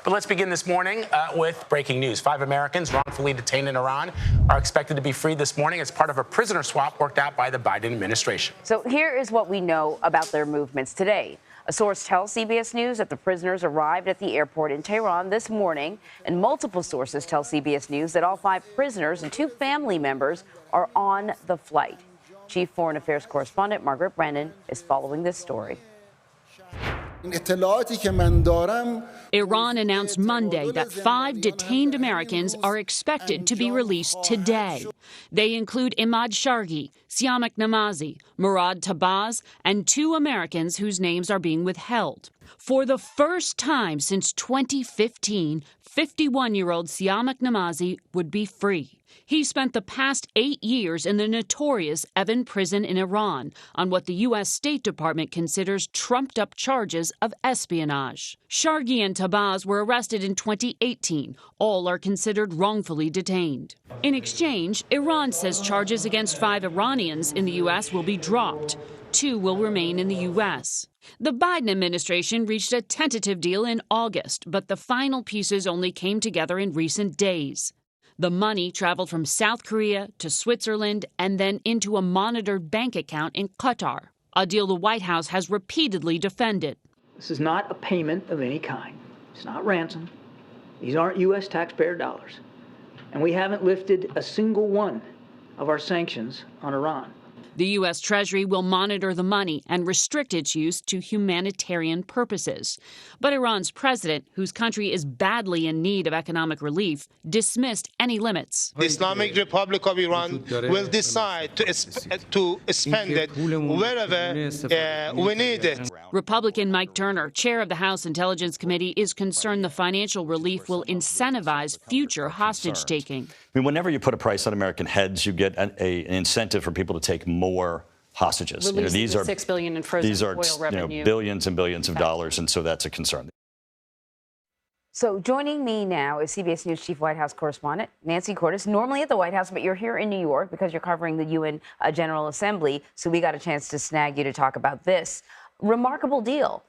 But let's begin this morning with breaking news. 5 Americans wrongfully detained in Iran are expected to be freed this morning as part of a prisoner swap worked out by the Biden administration. So here is what we know about their movements today. A source tells CBS News that the prisoners arrived at the airport in Tehran this morning, and multiple sources tell CBS News that all 5 prisoners and 2 family members are on the flight. Chief Foreign Affairs correspondent Margaret Brennan is following this story. Iran announced Monday that 5 detained Americans are expected to be released today. They include Imad Sharghi, Siamak Namazi, Murad Tabaz, and 2 Americans whose names are being withheld. For the first time since 2015, 51-year-old Siamak Namazi would be free. He spent the past 8 years in the notorious Evin prison in Iran on what the U.S. State Department considers trumped-up charges of espionage. Sharghi and Tabaz were arrested in 2018. All are considered wrongfully detained. In exchange, Iran says charges against 5 Iranians in the U.S. will be dropped. 2 will remain in the U.S. The Biden administration reached a tentative deal in August, but the final pieces only came together in recent days. The money traveled from South Korea to Switzerland and then into a monitored bank account in Qatar, a deal the White House has repeatedly defended. This is not a payment of any kind. It's not ransom. These aren't U.S. taxpayer dollars. And we haven't lifted a single one of our sanctions on Iran. The U.S. Treasury will monitor the money and restrict its use to humanitarian purposes. But Iran's president, whose country is badly in need of economic relief, dismissed any limits. The Islamic Republic of Iran will decide to spend it wherever we need it. Republican Mike Turner, chair of the House Intelligence Committee, is concerned the financial relief will incentivize future hostage-taking. I mean, whenever you put a price on American heads, you get an incentive for people to take more hostages. These are $6 billion in frozen oil revenue. Billions and billions of dollars, and so that's a concern. So joining me now is CBS News Chief White House correspondent Nancy Cordes, normally at the White House, but you're here in New York because you're covering the UN General Assembly, so we got a chance to snag you to talk about this. Remarkable deal.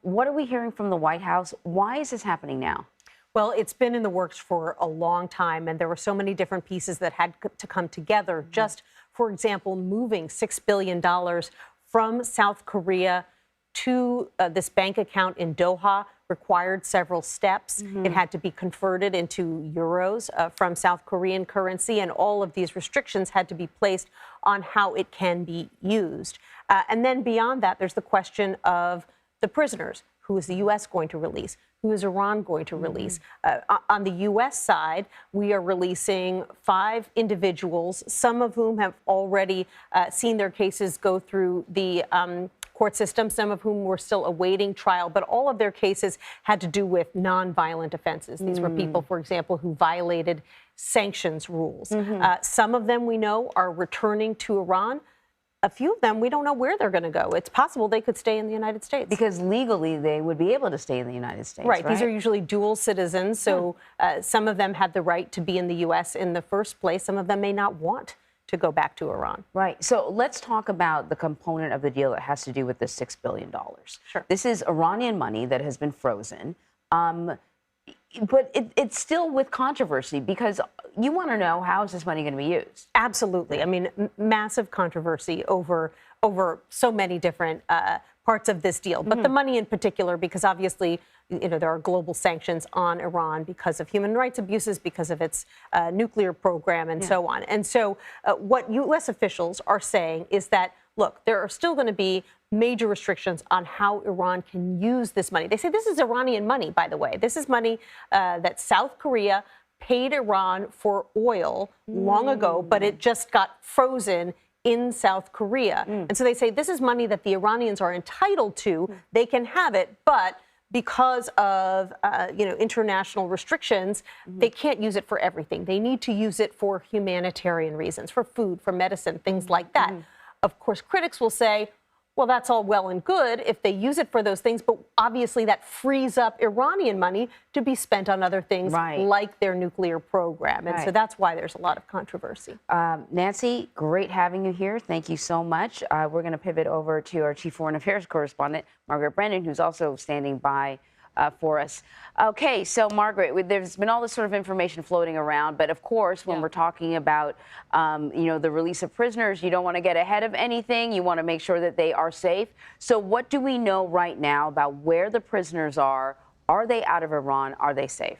What are we hearing from the White House? Why is this happening now? Well, it's been in the works for a long time, and there were so many different pieces that had to come together. Mm-hmm. Just, for example, moving $6 billion from South Korea to this bank account in Doha required several steps. Mm-hmm. It had to be converted into euros from South Korean currency, and all of these restrictions had to be placed on how it can be used. And then beyond that, there's the question of the prisoners. Who is the U.S. going to release? Who is Iran going to release? On the U.S. side, we are releasing 5 individuals, some of whom have already seen their cases go through the court system, some of whom were still awaiting trial, but all of their cases had to do with nonviolent offenses. These were people, for example, who violated sanctions rules. Some of them we know are returning to Iran. A few of them, we don't know where they're going to go. It's possible they could stay in the United States. Because legally, they would be able to stay in the United States, right? These are usually dual citizens, so some of them had the right to be in the U.S. in the first place. Some of them may not want to go back to Iran. Right. So let's talk about the component of the deal that has to do with this $6 billion. Sure. This is Iranian money that has been frozen. But it's still with controversy because you want to know, how is this money going to be used? Absolutely. I mean, massive controversy over so many different parts of this deal. But the money in particular, because obviously, there are global sanctions on Iran because of human rights abuses, because of its nuclear program and so on. And so what U.S. officials are saying is that, look, there are still going to be major restrictions on how Iran can use this money. They say this is Iranian money, by the way. This is money that South Korea paid Iran for oil long ago, but it just got frozen in South Korea. And so they say this is money that the Iranians are entitled to. They can have it, but because of international restrictions, they can't use it for everything. They need to use it for humanitarian reasons, for food, for medicine, things like that. Of course, critics will say, well, that's all well and good if they use it for those things, but obviously that frees up Iranian money to be spent on other things like their nuclear program. And so that's why there's a lot of controversy. Nancy, great having you here. Thank you so much. We're going to pivot over to our Chief Foreign Affairs correspondent, Margaret Brennan, who's also standing by for us. Okay, so Margaret, there's been all this sort of information floating around, but of course, when we're talking about, the release of prisoners, you don't want to get ahead of anything. You want to make sure that they are safe. So what do we know right now about where the prisoners are? Are they out of Iran? Are they safe?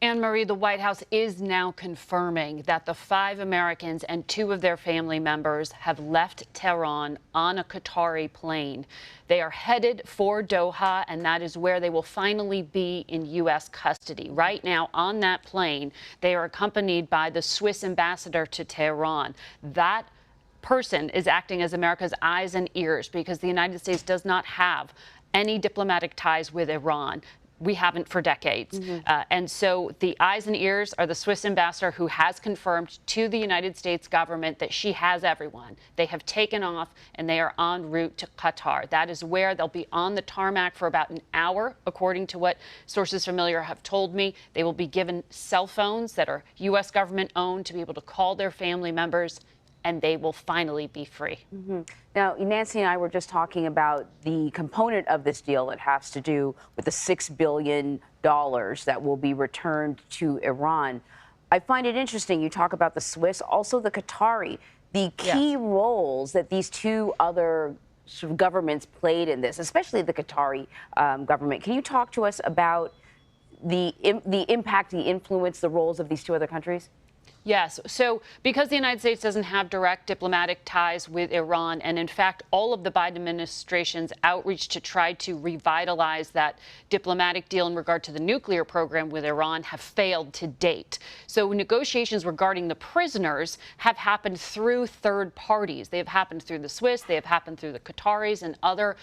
Anne-Marie, the White House is now confirming that the 5 Americans and 2 of their family members have left Tehran on a Qatari plane. They are headed for Doha, and that is where they will finally be in U.S. custody. Right now, on that plane, they are accompanied by the Swiss ambassador to Tehran. That person is acting as America's eyes and ears because the United States does not have any diplomatic ties with Iran. We haven't for decades. And so the eyes and ears are the Swiss ambassador, who has confirmed to the United States government that she has everyone. They have taken off and they are en route to Qatar. That is where they'll be on the tarmac for about an hour, according to what sources familiar have told me. They will be given cell phones that are U.S. government owned to be able to call their family members, and they will finally be free. Now, Nancy and I were just talking about the component of this deal that has to do with the $6 billion that will be returned to Iran. I find it interesting you talk about the Swiss, also the Qatari, the key roles that these 2 other sort of governments played in this, especially the Qatari government. Can you talk to us about the impact, the influence, the roles of these 2 other countries? Yes. So because the United States doesn't have direct diplomatic ties with Iran, and in fact, all of the Biden administration's outreach to try to revitalize that diplomatic deal in regard to the nuclear program with Iran have failed to date. So negotiations regarding the prisoners have happened through third parties. They have happened through the Swiss, they have happened through the Qataris and other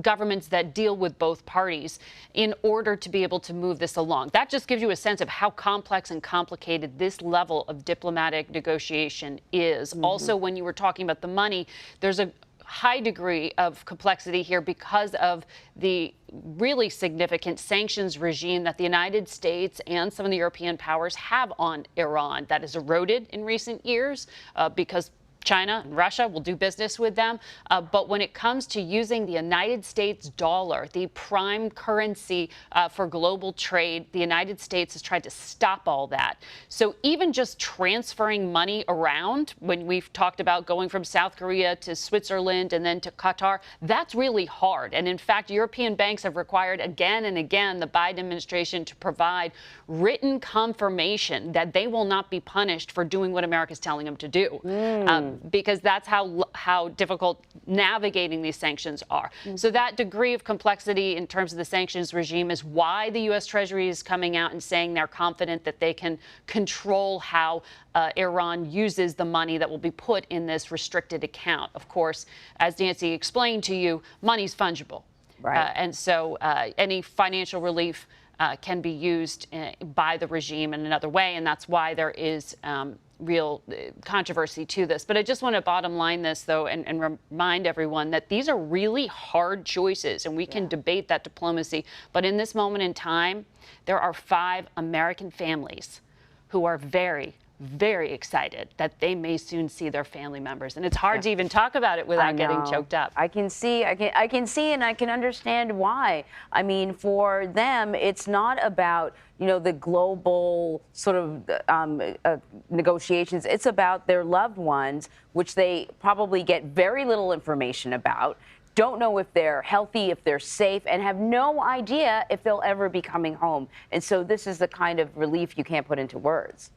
governments that deal with both parties in order to be able to move this along. That just gives you a sense of how complex and complicated this level of diplomatic negotiation is. Also, when you were talking about the money, there's a high degree of complexity here because of the really significant sanctions regime that the United States and some of the European powers have on Iran that has eroded in recent years because China and Russia will do business with them. But when it comes to using the United States dollar, the prime currency for global trade, the United States has tried to stop all that. So even just transferring money around, when we've talked about going from South Korea to Switzerland and then to Qatar, that's really hard. And in fact, European banks have required again and again the Biden administration to provide written confirmation that they will not be punished for doing what America's telling them to do. Because that's how difficult navigating these sanctions are. So that degree of complexity in terms of the sanctions regime is why the U.S. Treasury is coming out and saying they're confident that they can control how Iran uses the money that will be put in this restricted account. Of course, as Nancy explained to you, money's fungible. Right. And so any financial relief can be used by the regime in another way, and that's why there is real controversy to this. But I just want to bottom line this, though, and remind everyone that these are really hard choices, and we can debate that diplomacy. But in this moment in time, there are 5 American families who are very, very excited that they may soon see their family members. And it's hard to even talk about it without getting choked up. I can see and I can understand why. I mean, for them, it's not about, the global sort of negotiations. It's about their loved ones, which they probably get very little information about, don't know if they're healthy, if they're safe, and have no idea if they'll ever be coming home. And so this is the kind of relief you can't put into words.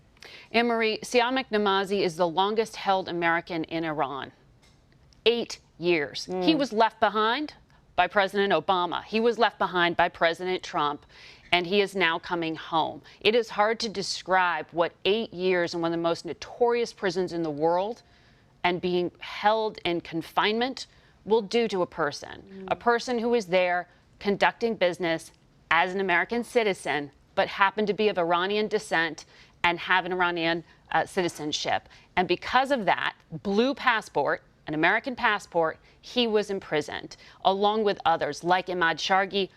Anne-Marie, Siamak Namazi is the longest held American in Iran. 8 years. He was left behind by President Obama. He was left behind by President Trump, and he is now coming home. It is hard to describe what 8 years in one of the most notorious prisons in the world and being held in confinement will do to a person. A person who is there conducting business as an American citizen, but happened to be of Iranian descent and have an Iranian citizenship. And because of that, blue passport, an American passport, he was imprisoned, along with others like Imad Shargi,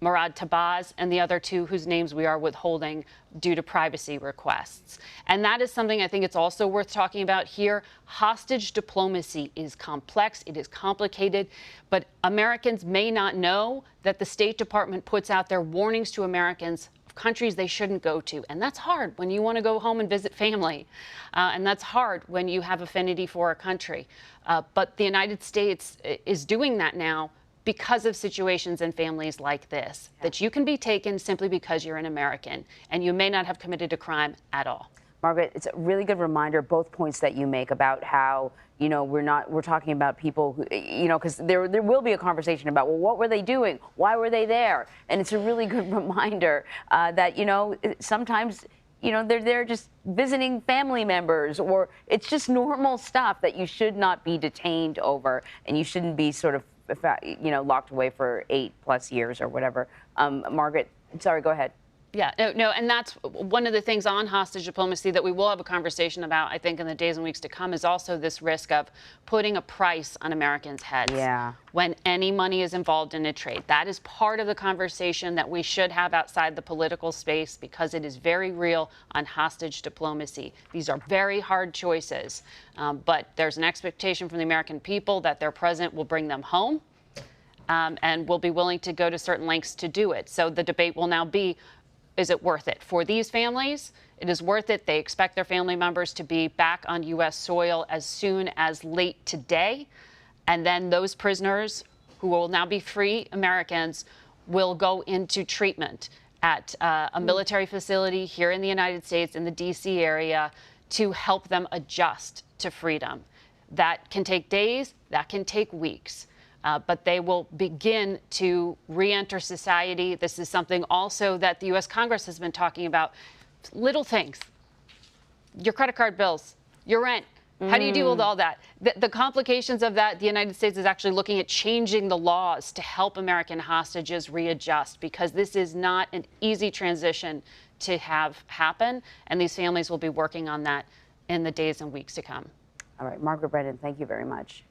Murad Tabaz, and the other two whose names we are withholding due to privacy requests. And that is something I think it's also worth talking about here. Hostage diplomacy is complex, it is complicated, but Americans may not know that the State Department puts out their warnings to Americans of countries they shouldn't go to. And that's hard when you want to go home and visit family. And that's hard when you have affinity for a country. But the United States is doing that now because of situations in families like this, that you can be taken simply because you're an American and you may not have committed a crime at all. Margaret, it's a really good reminder, both points that you make about how, we're talking about people who, because there will be a conversation about, well, what were they doing? Why were they there? And it's a really good reminder that, sometimes, they're there just visiting family members, or it's just normal stuff that you should not be detained over, and you shouldn't be sort of, locked away for 8+ years or whatever. Margaret, sorry, go ahead. Yeah, no, and that's one of the things on hostage diplomacy that we will have a conversation about, I think, in the days and weeks to come, is also this risk of putting a price on Americans' heads when any money is involved in a trade. That is part of the conversation that we should have outside the political space, because it is very real on hostage diplomacy. These are very hard choices, but there's an expectation from the American people that their president will bring them home and will be willing to go to certain lengths to do it. So the debate will now be, is it worth it? For these families, it is worth it. They expect their family members to be back on U.S. soil as soon as late today. And then those prisoners who will now be free Americans will go into treatment at a military facility here in the United States, in the D.C. area, to help them adjust to freedom. That can take days, that can take weeks. But they will begin to re-enter society. This is something also that the U.S. Congress has been talking about. Little things, your credit card bills, your rent. How do you deal with all that? The complications of that, the United States is actually looking at changing the laws to help American hostages readjust, because this is not an easy transition to have happen. And these families will be working on that in the days and weeks to come. All right, Margaret Brennan, thank you very much.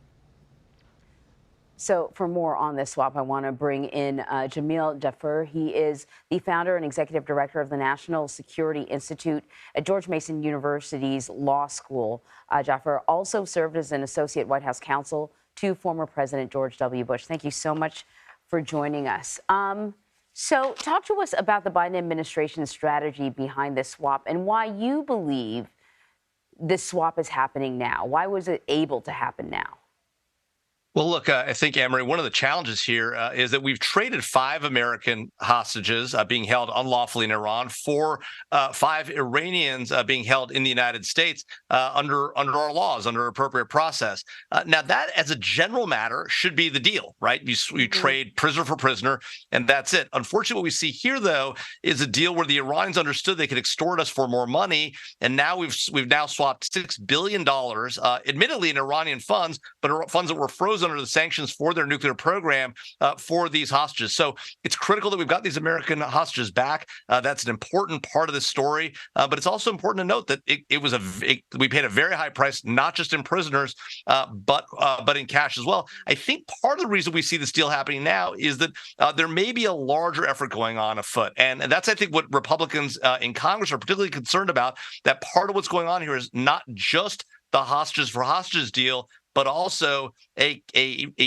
So for more on this swap, I want to bring in Jamil Jaffer. He is the founder and executive director of the National Security Institute at George Mason University's Law School. Jaffer also served as an associate White House counsel to former President George W. Bush. Thank you so much for joining us. So talk to us about the Biden administration's strategy behind this swap and why you believe this swap is happening now. Why was it able to happen now? Well, look, I think, Anne-Marie, one of the challenges here is that we've traded 5 American hostages being held unlawfully in Iran for 5 Iranians being held in the United States under our laws, under appropriate process. Now, that, as a general matter, should be the deal, right? You trade prisoner for prisoner, and that's it. Unfortunately, what we see here, though, is a deal where the Iranians understood they could extort us for more money, and now we've now swapped $6 billion, admittedly in Iranian funds, but funds that were frozen under the sanctions for their nuclear program for these hostages. So it's critical that we've got these American hostages back. That's an important part of this story. But it's also important to note that we paid a very high price, not just in prisoners, but in cash as well. I think part of the reason we see this deal happening now is that there may be a larger effort going on afoot. And that's, I think, what Republicans in Congress are particularly concerned about, that part of what's going on here is not just the hostages for hostages deal, but also a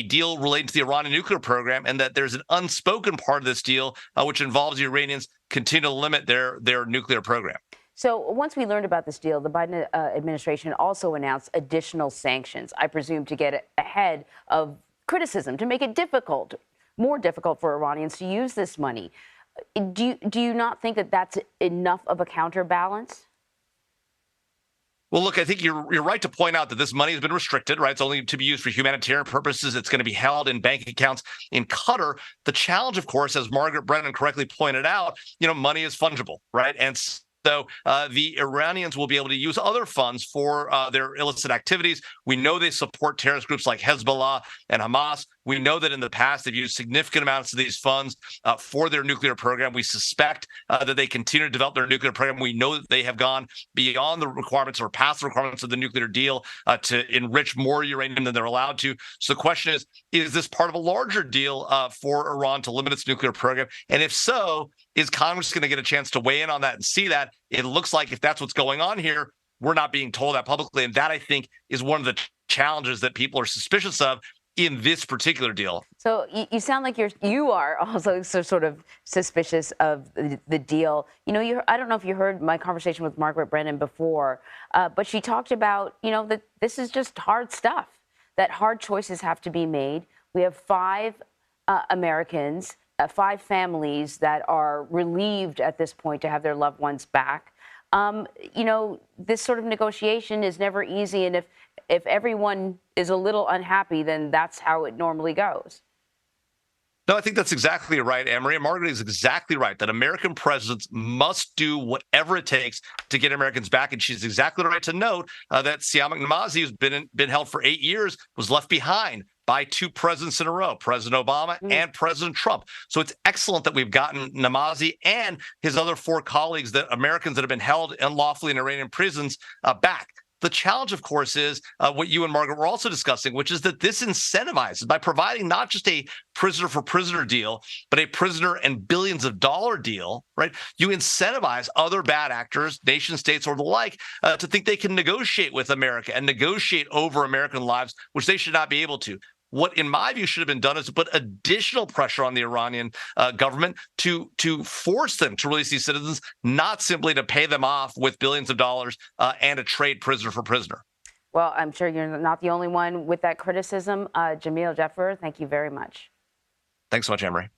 deal related to the Iranian nuclear program, and that there's an unspoken part of this deal which involves the Iranians continue to limit their nuclear program. So once we learned about this deal, the Biden administration also announced additional sanctions, I presume to get ahead of criticism, to make it more difficult for Iranians to use this money. Do you not think that that's enough of a counterbalance? Well, look, I think you're right to point out that this money has been restricted, right? It's only to be used for humanitarian purposes. It's going to be held in bank accounts in Qatar. The challenge, of course, as Margaret Brennan correctly pointed out, money is fungible, right? And so the Iranians will be able to use other funds for their illicit activities. We know they support terrorist groups like Hezbollah and Hamas. We know that in the past they've used significant amounts of these funds for their nuclear program. We suspect that they continue to develop their nuclear program. We know that they have gone beyond the requirements or past the requirements of the nuclear deal to enrich more uranium than they're allowed to. So the question is this part of a larger deal for Iran to limit its nuclear program? And if so, is Congress going to get a chance to weigh in on that and see that? It looks like if that's what's going on here, we're not being told that publicly. And that, I think, is one of the challenges that people are suspicious of in this particular deal. So you sound like you are also sort of suspicious of the deal. You know, I don't know if you heard my conversation with Margaret Brennan before, but she talked about, you know, that this is just hard stuff, that hard choices have to be made. We have 5 Americans, 5 families that are relieved at this point to have their loved ones back. You know, this sort of negotiation is never easy, and if everyone is a little unhappy, then that's how it normally goes. No, I think that's exactly right, Anne-Marie. Margaret is exactly right that American presidents must do whatever it takes to get Americans back. And she's exactly right to note that Siamak Namazi, who's been held for 8 years, was left behind by 2 presidents in a row, President Obama and President Trump. So it's excellent that we've gotten Namazi and his other 4 colleagues, that Americans that have been held unlawfully in Iranian prisons, back. The challenge, of course, is what you and Margaret were also discussing, which is that this incentivizes, by providing not just a prisoner-for-prisoner deal, but a prisoner and billions of dollar deal, right? You incentivize other bad actors, nation states or the like, to think they can negotiate with America and negotiate over American lives, which they should not be able to. What, in my view, should have been done is to put additional pressure on the Iranian government to force them to release these citizens, not simply to pay them off with billions of dollars and a trade prisoner for prisoner. Well, I'm sure you're not the only one with that criticism. Jamil Jaffer, thank you very much. Thanks so much, Anne-Marie.